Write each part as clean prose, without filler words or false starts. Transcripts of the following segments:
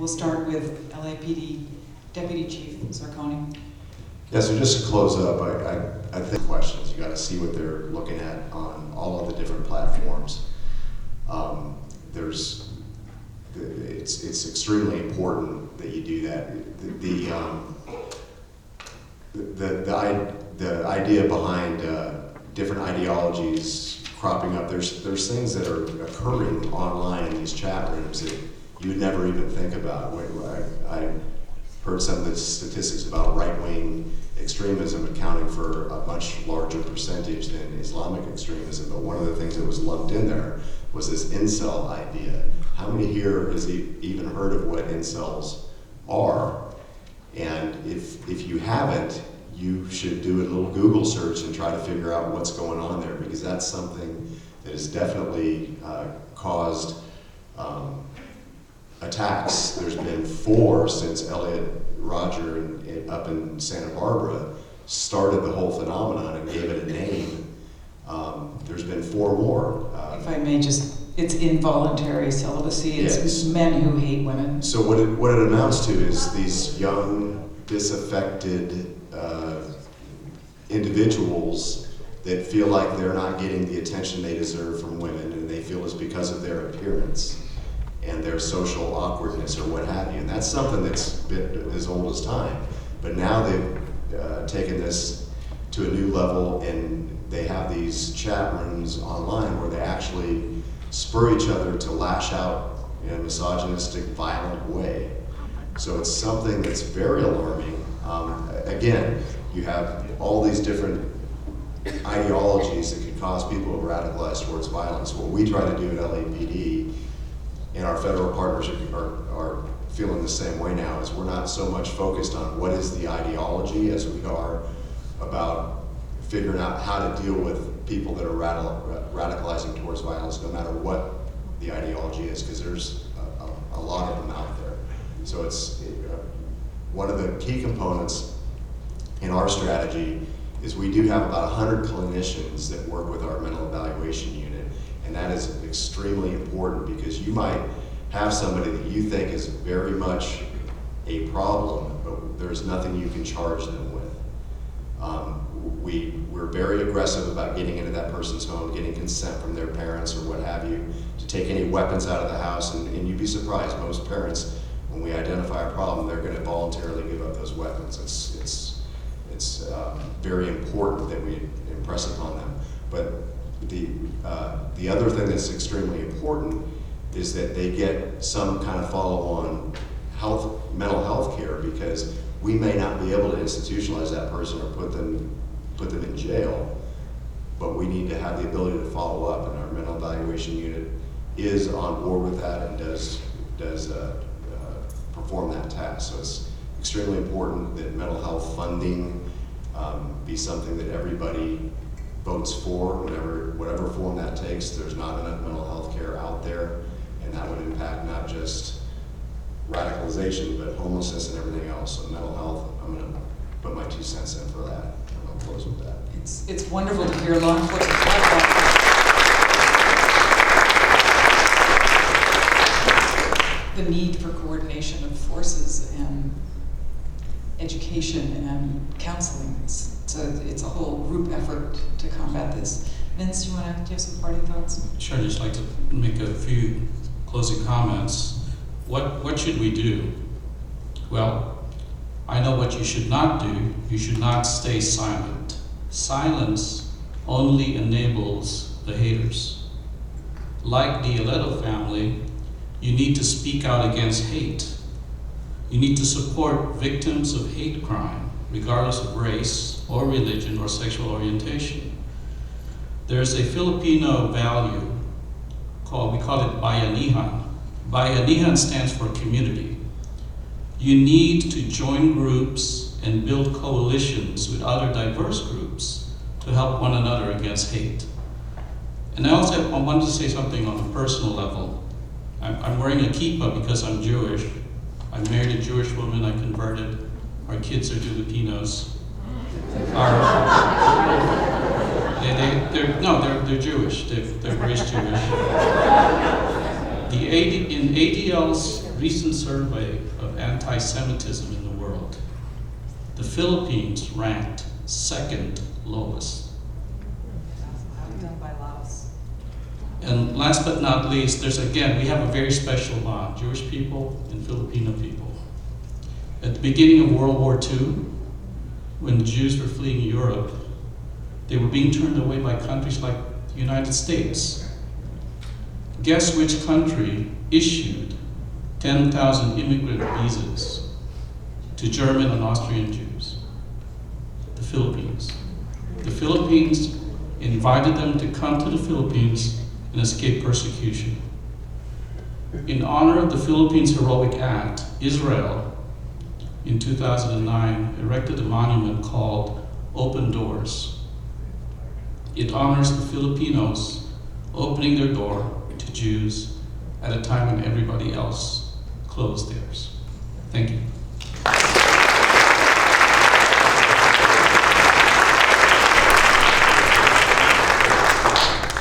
We'll start with LAPD Deputy Chief Zarcone. Yeah, so just to close up, I think questions, you got to see what they're looking at on all of the different platforms. It's extremely important that you do that. The idea behind different ideologies cropping up, there's things that are occurring online in these chat rooms that you would never even think about. I heard some of the statistics about right-wing extremism accounting for a much larger percentage than Islamic extremism, but one of the things that was lumped in there was this incel idea. How many here has even heard of what incels are? And if you haven't, you should do a little Google search and try to figure out what's going on there, because that's something that has definitely caused attacks. There's been 4 since Elliot Rodger up in Santa Barbara started the whole phenomenon and gave it a name. There's been 4 more. If I may just, it's involuntary celibacy. It's yes. Men who hate women. So what it amounts to is these young, disaffected individuals that feel like they're not getting the attention they deserve from women, and they feel it's because of their appearance and their social awkwardness or what have you. And that's something that's been as old as time. But now they've taken this to a new level, and they have these chat rooms online where they actually spur each other to lash out in a misogynistic, violent way. So it's something that's very alarming. Again, you have all these different ideologies that could cause people to radicalize towards violence. What we try to do at LAPD, and our federal partners are feeling the same way now, is we're not so much focused on what is the ideology as we are about figuring out how to deal with people that are radicalizing towards violence, no matter what the ideology is, because there's a lot of them out there. So it's one of the key components in our strategy is we do have about 100 clinicians that work with our mental evaluation unit, and that is extremely important, because you might have somebody that you think is very much a problem, but there's nothing you can charge them with. We're very aggressive about getting into that person's home, getting consent from their parents or what have you, to take any weapons out of the house, and you'd be surprised, most parents, when we identify a problem, they're going to voluntarily give up those weapons. It's very important that we impress upon them. But the other thing that's extremely important is that they get some kind of follow-on mental health care, because we may not be able to institutionalize that person or put them in jail, but we need to have the ability to follow up, and our mental evaluation unit is on board with that and does perform that task. So it's extremely important that mental health funding be something that everybody votes for, whatever form that takes. There's not enough mental health care out there, and that would impact not just radicalization, but homelessness and everything else. So mental health, I'm going to put my 2 cents in for that, and I'll close with that. It's wonderful to hear law enforcement talk about the need for coordination of forces and education and counseling. It's a whole group effort to combat this. Vince, do you have some parting thoughts? Sure, I'd just like to make a few closing comments. What should we do? Well, I know what you should not do. You should not stay silent. Silence only enables the haters. Like the Aletto family, you need to speak out against hate. You need to support victims of hate crime, regardless of race or religion or sexual orientation. There's a Filipino value we call it bayanihan. Bayanihan stands for community. You need to join groups and build coalitions with other diverse groups to help one another against hate. And I wanted to say something on a personal level. I'm wearing a kippah because I'm Jewish. I married a Jewish woman, I converted. Our kids are Filipinos. They're Jewish. They're raised Jewish. In ADL's recent survey of anti-Semitism in the world, the Philippines ranked second lowest. Done by Laos. And last but not least, we have a very special bond, Jewish people and Filipino people. At the beginning of World War II, when the Jews were fleeing Europe, they were being turned away by countries like the United States. Guess which country issued 10,000 immigrant visas to German and Austrian Jews? The Philippines. The Philippines invited them to come to the Philippines and escape persecution. In honor of the Philippines' heroic act, Israel, in 2009, erected a monument called Open Doors. It honors the Filipinos opening their door to Jews at a time when everybody else closed theirs. Thank you.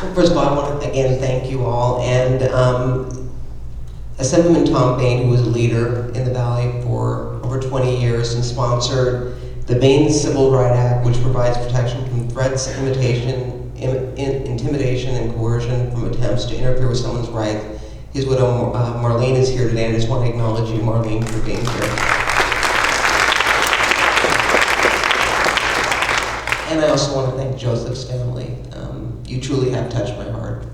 Well, first of all, I want to again thank you all, and Assemblyman Tom Bain, who was a leader in the Valley for over 20 years and sponsored the Bain Civil Rights Act, which provides protection from threats, intimidation, and coercion from attempts to interfere with someone's rights. His widow, Marlene, is here today. I just want to acknowledge you, Marlene, for being here. And I also want to thank Joseph's family. You truly have touched my heart.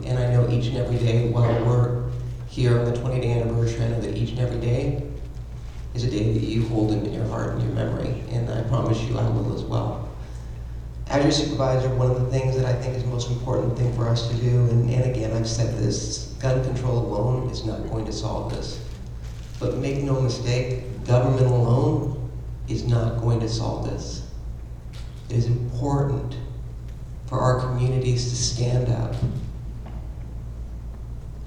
And I know each and every day while we're here on the 20th anniversary, I know that each and every day is a day that you hold in your heart and your memory. And I promise you I will as well. As your supervisor, one of the things that I think is the most important thing for us to do, and again, I've said this, gun control alone is not going to solve this. But make no mistake, government alone is not going to solve this. It is important for our communities to stand up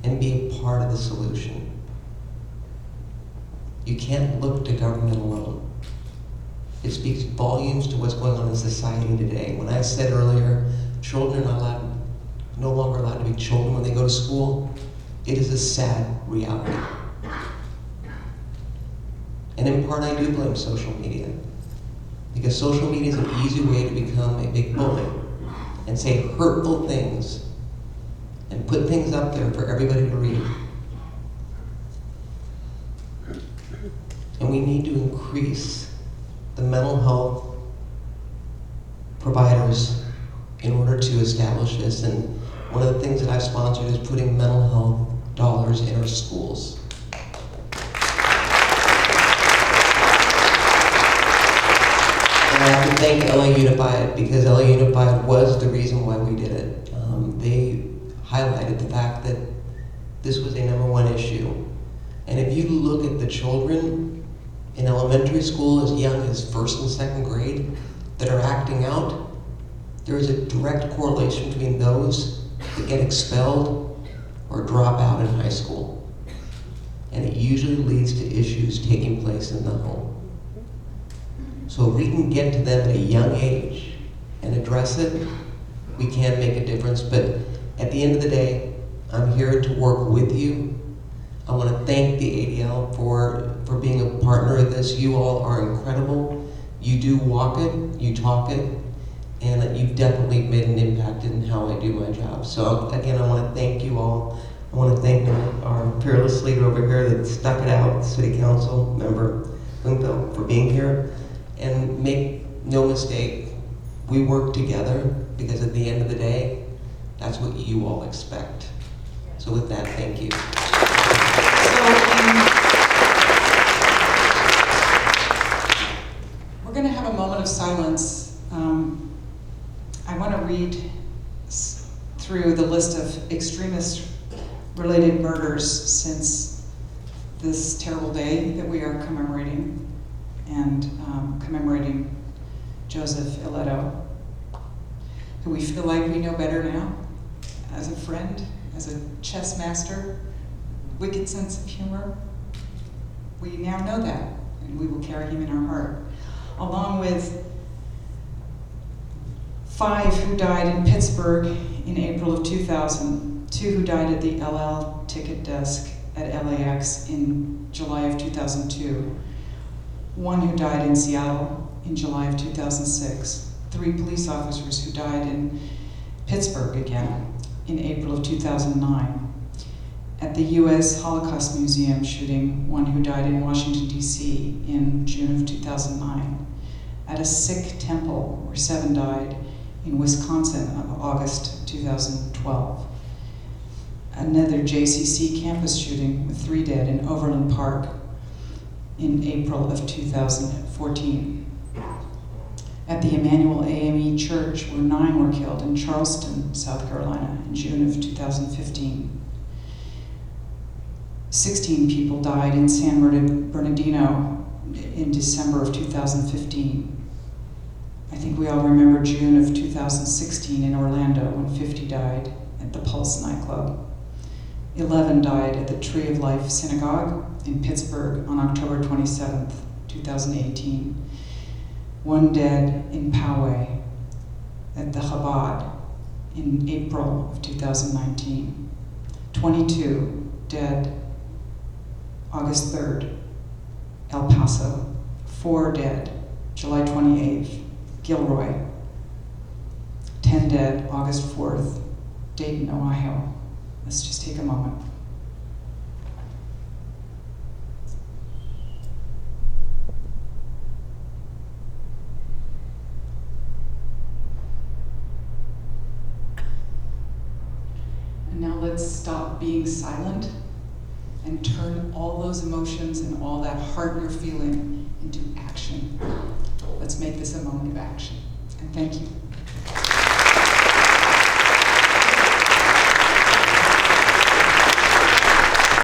and be a part of the solution. You can't look to government alone. It speaks volumes to what's going on in society today. When I said earlier, children are no longer allowed to be children when they go to school, it is a sad reality. And in part, I do blame social media. Because social media is an easy way to become a big bully and say hurtful things and put things up there for everybody to read. And we need to increase the mental health providers in order to establish this. And one of the things that I've sponsored is putting mental health dollars in our schools. And I have to thank LA Unified, because LA Unified was the reason why we did it. They highlighted the fact that this was a #1 issue. And if you look at the children in elementary school as young as 1st and 2nd grade that are acting out, there is a direct correlation between those that get expelled or drop out in high school. And it usually leads to issues taking place in the home. So if we can get to them at a young age and address it, we can make a difference. But at the end of the day, I'm here to work with you. I want to thank the A.D.L. for being a partner of this. You all are incredible. You do walk it, you talk it, and you've definitely made an impact in how I do my job. So again, I want to thank you all. I want to thank our fearless leader over here that stuck it out, City Council Member Linville, for being here. And make no mistake, we work together because at the end of the day, that's what you all expect. So with that, thank you. We're going to have a moment of silence. I want to read through the list of extremist-related murders since this terrible day that we are commemorating, and commemorating Joseph Ileto, who we feel like we know better now, as a friend, as a chess master, wicked sense of humor. We now know that, and we will carry him in our heart, along with 5 who died in Pittsburgh in April of 2000, 2 who died at the LL ticket desk at LAX in July of 2002, 1 who died in Seattle in July of 2006, 3 police officers who died in Pittsburgh again in April of 2009, at the U.S. Holocaust Museum shooting, 1 who died in Washington, D.C. in June of 2009, at a Sikh temple where 7 died in Wisconsin of August 2012, another JCC campus shooting with 3 dead in Overland Park in April of 2014. At the Emmanuel AME Church, where 9 were killed in Charleston, South Carolina, in June of 2015. 16 people died in San Bernardino in December of 2015. I think we all remember June of 2016 in Orlando when 50 died at the Pulse nightclub. 11 died at the Tree of Life Synagogue in Pittsburgh on October 27th, 2018. 1 dead in Poway at the Chabad in April of 2019. 22 dead August 3rd, El Paso. 4 dead July 28th, Gilroy. 10 dead August 4th, Dayton, Ohio. Let's just take a moment. And now let's stop being silent and turn all those emotions and all that heart you're feeling into action. Let's make this a moment of action. And thank you.